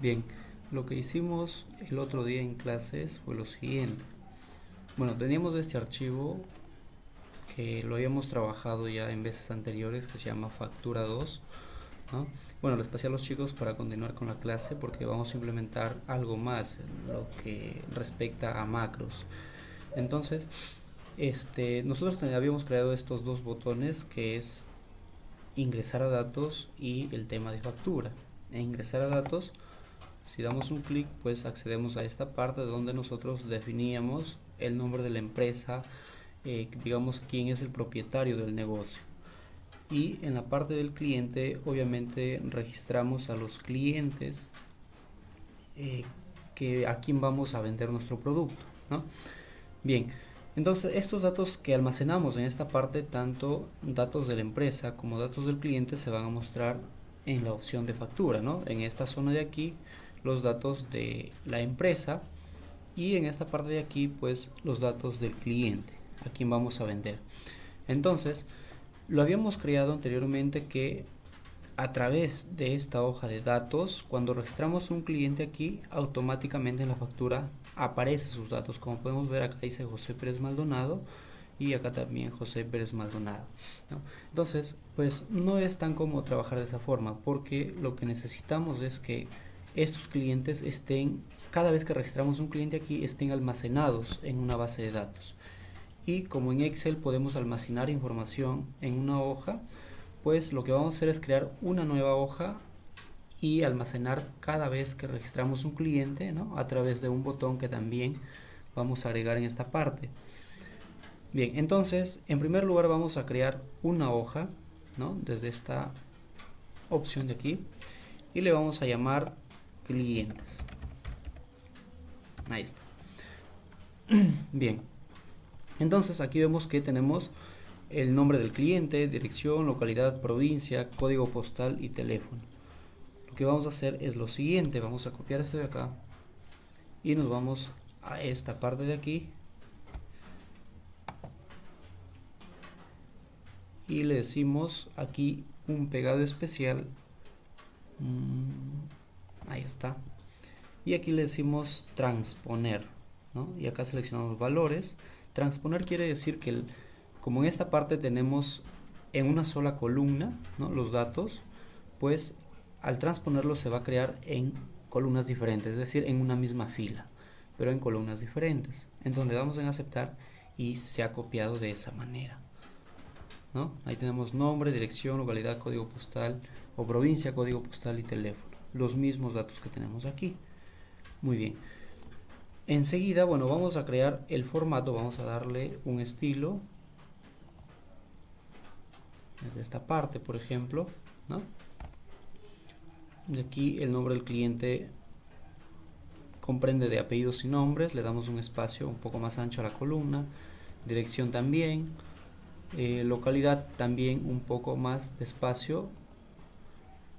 Bien, lo que hicimos el otro día en clases fue lo siguiente. Bueno, teníamos este archivo que lo habíamos trabajado ya en veces anteriores, que se llama factura 2, ¿no? Bueno, les pasé a los chicos para continuar con la clase porque vamos a implementar algo más en lo que respecta a macros. Entonces, nosotros habíamos creado estos dos botones, que es ingresar a datos y el tema de factura. En ingresar a datos, si damos un clic, pues accedemos a esta parte donde nosotros definíamos el nombre de la empresa, digamos quién es el propietario del negocio. Y en la parte del cliente, obviamente registramos a los clientes, que a quien vamos a vender nuestro producto, ¿no? Bien, entonces estos datos que almacenamos en esta parte, tanto datos de la empresa como datos del cliente, se van a mostrar en la opción de factura, ¿no? En esta zona de aquí, los datos de la empresa, y en esta parte de aquí, pues los datos del cliente, a quien vamos a vender. Entonces, lo habíamos creado anteriormente que a través de esta hoja de datos, cuando registramos un cliente aquí, automáticamente en la factura aparecen sus datos. Como podemos ver, acá dice José Pérez Maldonado y acá también José Pérez Maldonado, ¿no? Entonces, pues no es tan cómodo trabajar de esa forma, porque lo que necesitamos es que estos clientes estén, cada vez que registramos un cliente aquí, estén almacenados en una base de datos. Y como en Excel podemos almacenar información en una hoja, pues lo que vamos a hacer es crear una nueva hoja y almacenar cada vez que registramos un cliente, ¿no? A través de un botón que también vamos a agregar en esta parte. Bien, entonces en primer lugar vamos a crear una hoja, ¿no? Desde esta opción de aquí, y le vamos a llamar clientes. Ahí está. Bien, entonces aquí vemos que tenemos el nombre del cliente, dirección, localidad, provincia, código postal y teléfono. Lo que vamos a hacer es lo siguiente: vamos a copiar esto de acá y nos vamos a esta parte de aquí y le decimos aquí un pegado especial. Ahí está. Y aquí le decimos transponer, ¿no? Y acá seleccionamos valores. Transponer quiere decir que como en esta parte tenemos en una sola columna, ¿no?, los datos, pues al transponerlo se va a crear en columnas diferentes, es decir, en una misma fila, pero en columnas diferentes. Entonces le damos en aceptar y se ha copiado de esa manera, ¿no? Ahí tenemos nombre, dirección, localidad, código postal o provincia, código postal y teléfono, los mismos datos que tenemos aquí. Muy bien. Enseguida, bueno, vamos a crear el formato, vamos a darle un estilo desde esta parte, por ejemplo, ¿no? De aquí el nombre del cliente comprende de apellidos y nombres, le damos un espacio un poco más ancho a la columna, dirección también, localidad también un poco más de espacio,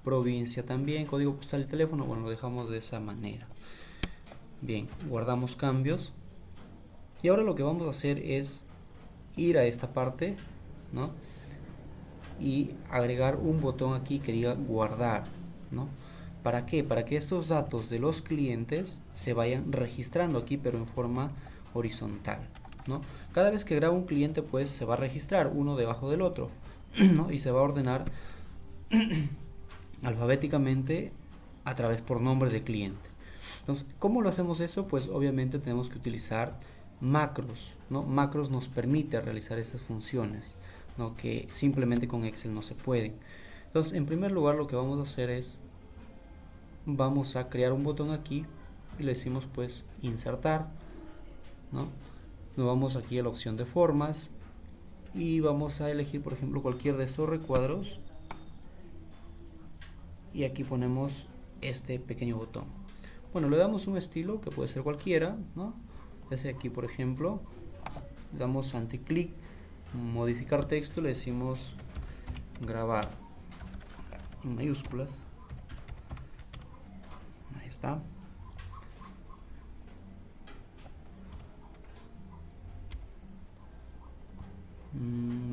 provincia también, código postal y teléfono, bueno, lo dejamos de esa manera. Bien, guardamos cambios y ahora lo que vamos a hacer es ir a esta parte, ¿no?, y agregar un botón aquí que diga guardar, ¿no? ¿Para qué? Para que estos datos de los clientes se vayan registrando aquí, pero en forma horizontal, ¿no? Cada vez que graba un cliente, pues se va a registrar uno debajo del otro, ¿no? Y se va a ordenar alfabéticamente a través por nombre de cliente. Entonces, ¿cómo lo hacemos eso? Pues obviamente tenemos que utilizar macros, ¿no? Macros nos permite realizar esas funciones, ¿no?, que simplemente con Excel no se pueden. Entonces, en primer lugar, lo que vamos a hacer es, vamos a crear un botón aquí y le decimos pues insertar, ¿no? Nos vamos aquí a la opción de formas y vamos a elegir, por ejemplo, cualquier de estos recuadros y aquí ponemos este pequeño botón. Bueno, le damos un estilo que puede ser cualquiera, ¿no? Desde aquí, por ejemplo, le damos anticlic, modificar texto, le decimos grabar en mayúsculas. Ahí está.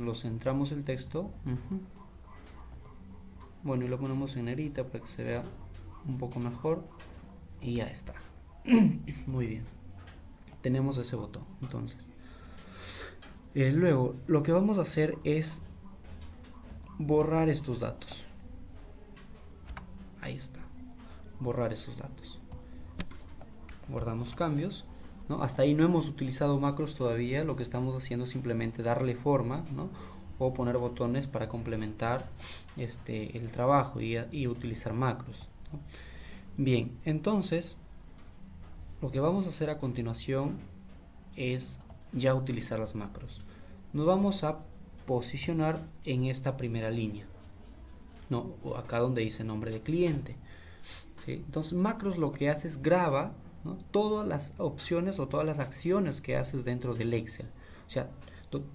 Lo centramos el texto. Bueno, y lo ponemos en negrita para que se vea un poco mejor. y ya está. Muy bien, tenemos ese botón. Entonces luego lo que vamos a hacer es borrar estos datos. Ahí está, borrar esos datos. Guardamos cambios, ¿no? Hasta ahí no hemos utilizado macros todavía. Lo que estamos haciendo es simplemente darle forma, ¿no? O poner botones para complementar el trabajo y utilizar macros, ¿no? Bien, entonces lo que vamos a hacer a continuación es ya utilizar las macros. Nos vamos a posicionar en esta primera línea, ¿no? O acá donde dice nombre de cliente, ¿sí? Entonces macros lo que hace es graba, ¿no? Todas las opciones o todas las acciones que haces dentro del Excel. O sea,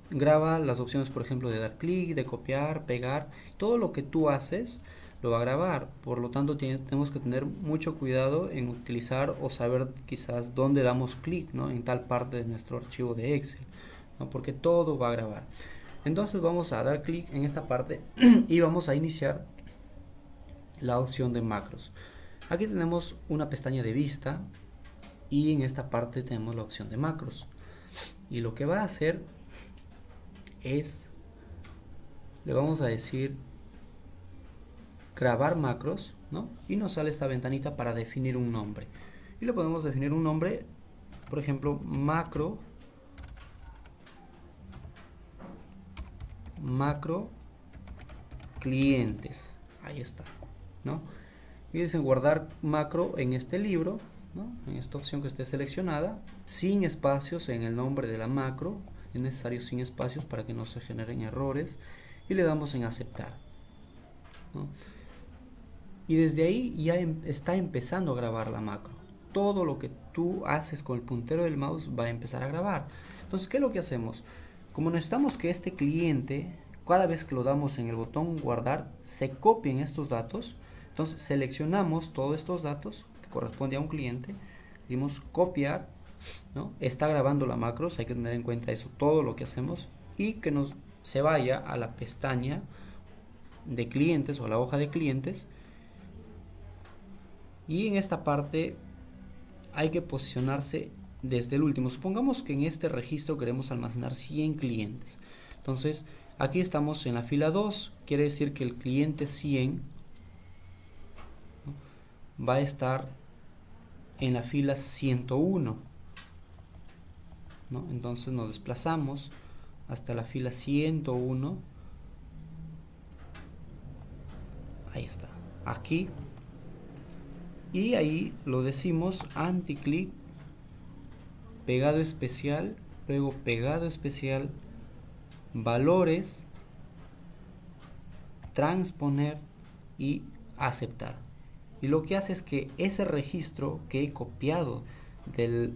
graba las opciones, por ejemplo, de dar clic, de copiar, pegar. Todo lo que tú haces lo va a grabar. Por lo tanto, tenemos que tener mucho cuidado en utilizar o saber quizás dónde damos clic, ¿no? En tal parte de nuestro archivo de Excel, ¿no? Porque todo va a grabar. Entonces vamos a dar clic en esta parte y vamos a iniciar la opción de macros. Aquí tenemos una pestaña de vista y en esta parte tenemos la opción de macros. Y lo que va a hacer es, le vamos a decir grabar macros, ¿no? Y nos sale esta ventanita para definir un nombre. Y le podemos definir un nombre, por ejemplo, macro clientes. Ahí está, ¿no? Y dicen guardar macro en este libro, ¿no? En esta opción que esté seleccionada, sin espacios en el nombre de la macro. Es necesario sin espacios para que no se generen errores. Y le damos en aceptar, ¿no? Y desde ahí ya está empezando a grabar la macro. Todo lo que tú haces con el puntero del mouse va a empezar a grabar. Entonces, ¿qué es lo que hacemos? Como necesitamos que este cliente, cada vez que lo damos en el botón guardar, se copien estos datos, entonces seleccionamos todos estos datos que corresponde a un cliente, dimos copiar, ¿no? Está grabando la macros, hay que tener en cuenta eso, todo lo que hacemos, y que se vaya a la pestaña de clientes o a la hoja de clientes. Y en esta parte hay que posicionarse desde el último. Supongamos que en este registro queremos almacenar 100 clientes. Entonces aquí estamos en la fila 2, quiere decir que el cliente 100, ¿no?, va a estar en la fila 101, ¿no? Entonces nos desplazamos hasta la fila 101. Ahí está, aquí. Y ahí lo decimos anti-clic, pegado especial, luego pegado especial, valores, transponer y aceptar. Y lo que hace es que ese registro que he copiado de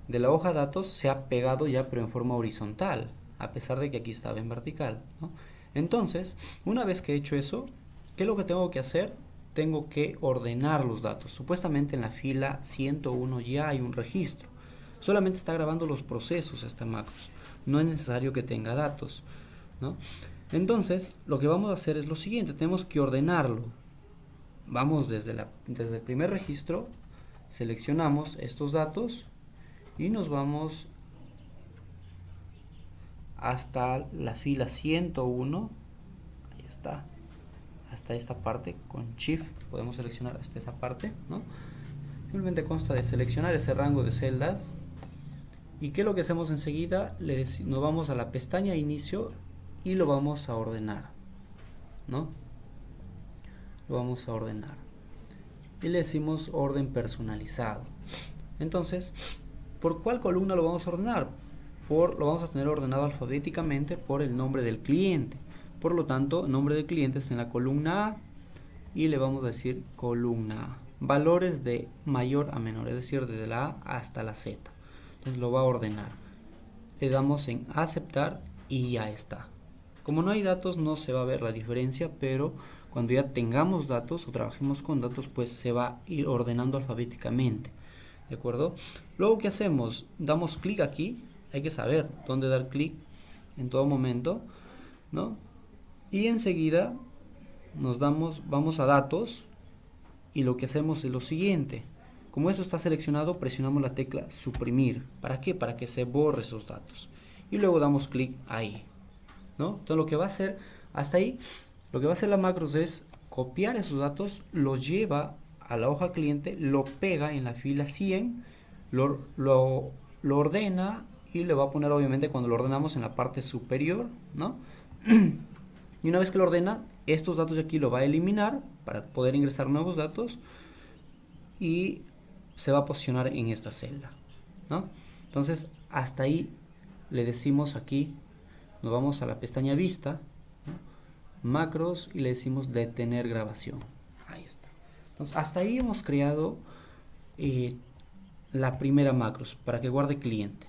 la hoja de datos se ha pegado ya, pero en forma horizontal, a pesar de que aquí estaba en vertical, ¿no? Entonces, una vez que he hecho eso, ¿qué es lo que tengo que hacer? Tengo que ordenar los datos. Supuestamente en la fila 101 ya hay un registro. Solamente está grabando los procesos esta macros. No es necesario que tenga datos, ¿no? Entonces, lo que vamos a hacer es lo siguiente. Tenemos que ordenarlo. Vamos desde el primer registro, seleccionamos estos datos y nos vamos hasta la fila 101. Ahí está. Hasta esta parte, con Shift podemos seleccionar hasta esa parte, ¿no? Simplemente consta de seleccionar ese rango de celdas. ¿Y qué es lo que hacemos enseguida? Nos vamos a la pestaña inicio y lo vamos a ordenar, ¿no? Lo vamos a ordenar y le decimos orden personalizado. Entonces, ¿por cuál columna lo vamos a ordenar? Lo vamos a tener ordenado alfabéticamente por el nombre del cliente. Por lo tanto, nombre del cliente está en la columna A y le vamos a decir columna A. Valores de mayor a menor, es decir, desde la A hasta la Z. Entonces lo va a ordenar. Le damos en aceptar y ya está. Como no hay datos, no se va a ver la diferencia, pero cuando ya tengamos datos o trabajemos con datos, pues se va a ir ordenando alfabéticamente. ¿De acuerdo? Luego, ¿qué hacemos? Damos clic aquí. Hay que saber dónde dar clic en todo momento, ¿no? Y enseguida vamos a datos y lo que hacemos es lo siguiente. Como esto está seleccionado, presionamos la tecla suprimir. ¿Para qué? Para que se borre esos datos. Y luego damos clic ahí, ¿no? Entonces lo que va a hacer hasta ahí, lo que va a hacer la macros es copiar esos datos, los lleva a la hoja cliente, lo pega en la fila 100, lo ordena y le va a poner, obviamente, cuando lo ordenamos, en la parte superior, ¿no? Y una vez que lo ordena, estos datos de aquí lo va a eliminar para poder ingresar nuevos datos y se va a posicionar en esta celda, ¿no? Entonces hasta ahí le decimos aquí, nos vamos a la pestaña vista, ¿no? Macros, y le decimos detener grabación. Ahí está. Entonces hasta ahí hemos creado la primera macros para que guarde cliente,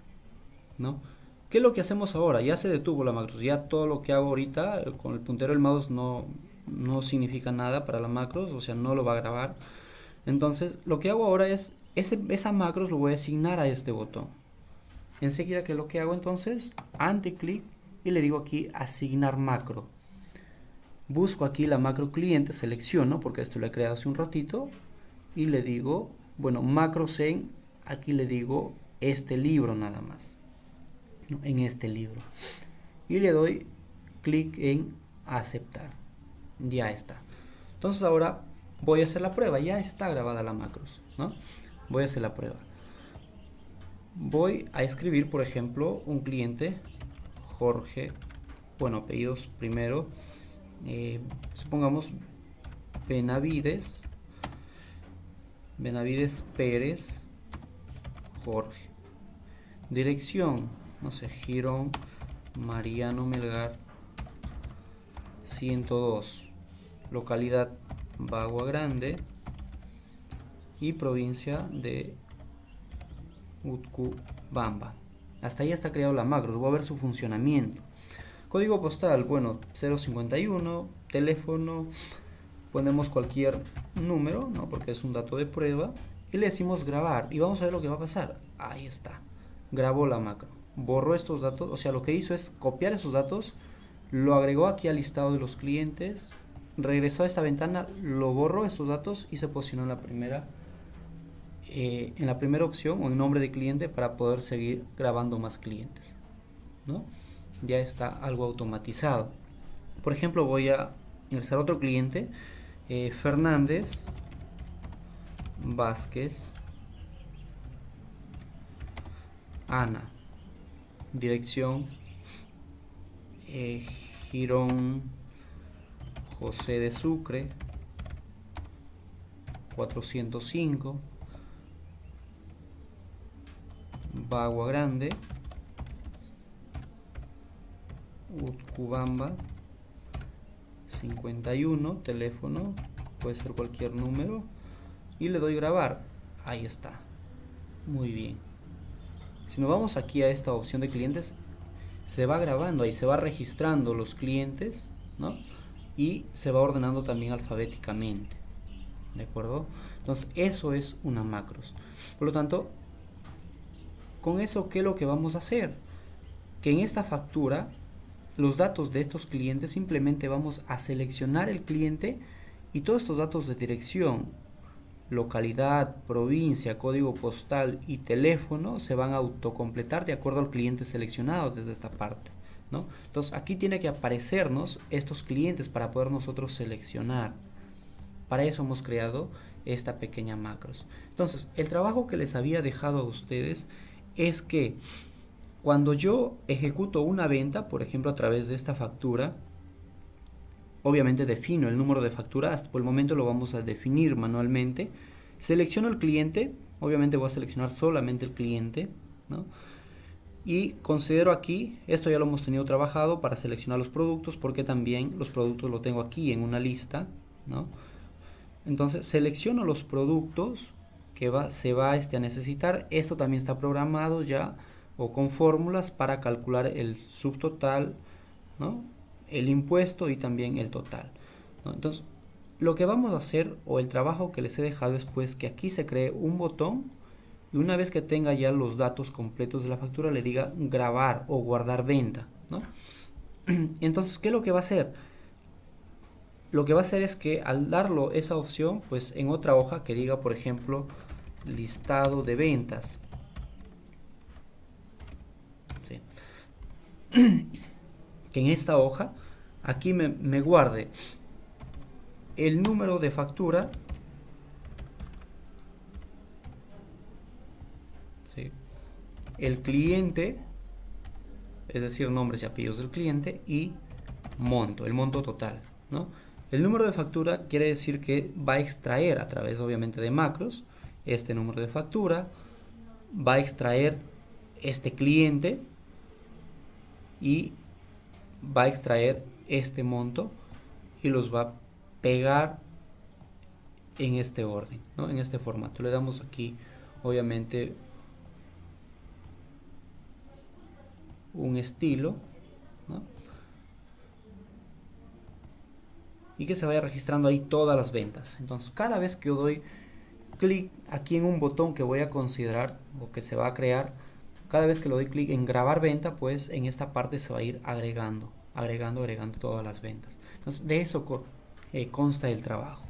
¿no? ¿Qué es lo que hacemos ahora? Ya se detuvo la macros, ya todo lo que hago ahorita con el puntero del mouse no significa nada para la macros, o sea, no lo va a grabar. Entonces lo que hago ahora es, esa macros lo voy a asignar a este botón. Enseguida, que lo que hago entonces, anticlic, y le digo aquí asignar macro. Busco aquí la macro cliente, selecciono, porque esto lo he creado hace un ratito, y le digo, bueno, macros en, aquí le digo este libro nada más, ¿no? En este libro, y le doy clic en aceptar. Ya está. Entonces ahora voy a hacer la prueba. Ya está grabada la macros, ¿no? Voy a hacer la prueba. Voy a escribir, por ejemplo, un cliente, Jorge, bueno, apellidos primero, supongamos Benavides Pérez Jorge. Dirección, no sé, Girón Mariano Melgar 102. Localidad Bagua Grande y provincia de Utcubamba. Hasta ahí está creado la macro. Voy a ver su funcionamiento. Código postal, bueno, 051. Teléfono, ponemos cualquier número, ¿no? Porque es un dato de prueba. Y le decimos grabar. Y vamos a ver lo que va a pasar. Ahí está. Grabó la macro. Borró estos datos. O sea, lo que hizo es copiar esos datos. Lo agregó aquí al listado de los clientes. Regresó a esta ventana. Lo borró estos datos y se posicionó en la primera opción o en nombre de cliente para poder seguir grabando más clientes, ¿no? Ya está algo automatizado. Por ejemplo, voy a ingresar a otro cliente, Fernández Vázquez Ana, dirección Girón José de Sucre 405, Bagua Grande, Utcubamba 51, teléfono, puede ser cualquier número, y le doy grabar. Ahí está. Muy bien. Si nos vamos aquí a esta opción de clientes, se va grabando ahí, se va registrando los clientes, ¿no? Y se va ordenando también alfabéticamente, ¿de acuerdo? Entonces eso es una macros. Por lo tanto, con eso, ¿qué es lo que vamos a hacer? Que en esta factura, los datos de estos clientes, simplemente vamos a seleccionar el cliente y todos estos datos de dirección, localidad, provincia, código postal y teléfono se van a autocompletar de acuerdo al cliente seleccionado desde esta parte, ¿no? Entonces aquí tiene que aparecernos estos clientes para poder nosotros seleccionar. Para eso hemos creado esta pequeña macros. Entonces el trabajo que les había dejado a ustedes es que cuando yo ejecuto una venta, por ejemplo a través de esta factura, obviamente defino el número de factura, hasta por el momento lo vamos a definir manualmente. Selecciono el cliente, obviamente voy a seleccionar solamente el cliente, ¿no? Y considero aquí, esto ya lo hemos tenido trabajado para seleccionar los productos, porque también los productos lo tengo aquí en una lista, ¿no? Entonces selecciono los productos que se va a necesitar. Esto también está programado ya, o con fórmulas para calcular el subtotal, ¿no? El impuesto y también el total, ¿no? Entonces lo que vamos a hacer, o el trabajo que les he dejado, es pues que aquí se cree un botón y una vez que tenga ya los datos completos de la factura le diga grabar o guardar venta, ¿no? Entonces, ¿qué es lo que va a hacer? lo que va a hacer es que al darlo esa opción, pues en otra hoja que diga, por ejemplo, listado de ventas, ¿sí? Que en esta hoja aquí me guarde el número de factura, ¿sí? El cliente, es decir, nombres y apellidos del cliente, y monto, el monto total, ¿no? El número de factura quiere decir que va a extraer a través obviamente de macros este número de factura, va a extraer este cliente y va a extraer este monto y los va a pegar en este orden, ¿no? En este formato. Le damos aquí obviamente un estilo, ¿no? Y que se vaya registrando ahí todas las ventas. Entonces cada vez que yo doy clic aquí en un botón que voy a considerar o que se va a crear, cada vez que le doy clic en grabar venta, pues en esta parte se va a ir agregando todas las ventas. Entonces de eso consta el trabajo.